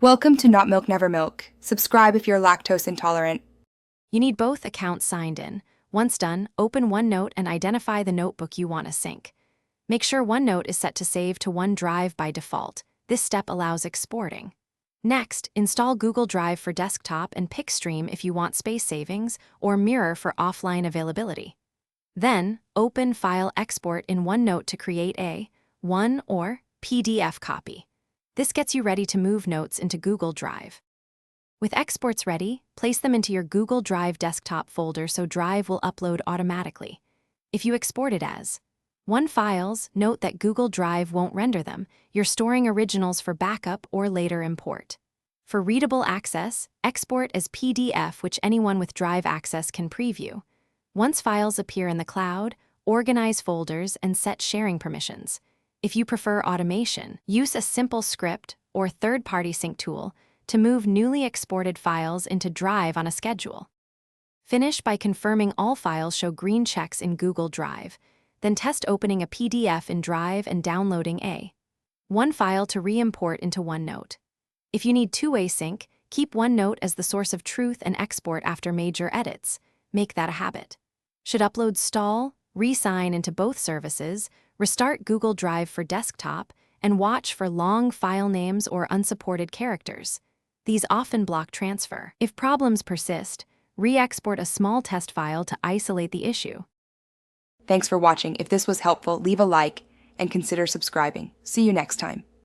Welcome to Not Milk Never Milk. Subscribe if you're lactose intolerant. You need both accounts signed in. Once done, open OneNote and identify the notebook you want to sync. Make sure OneNote is set to save to OneDrive by default. This step allows exporting. Next, install Google Drive for desktop and PickStream if you want space savings, or Mirror for offline availability. Then, open File Export in OneNote to create a One or PDF copy. This gets you ready to move notes into Google Drive. With exports ready, place them into your Google Drive desktop folder so Drive will upload automatically. If you export it as One files, note that Google Drive won't render them. You're storing originals for backup or later import. For readable access, export as PDF, which anyone with Drive access can preview. Once files appear in the cloud, organize folders and set sharing permissions. If you prefer automation, use a simple script or third-party sync tool to move newly exported files into Drive on a schedule. Finish by confirming all files show green checks in Google Drive, then test opening a PDF in Drive and downloading a One file to re-import into OneNote. If you need two-way sync, keep OneNote as the source of truth and export after major edits. Make that a habit. Should uploads stall, re-sign into both services, restart Google Drive for desktop, and watch for long file names or unsupported characters. These often block transfer. If problems persist, re-export a small test file to isolate the issue. Thanks for watching. If this was helpful, leave a like and consider subscribing. See you next time.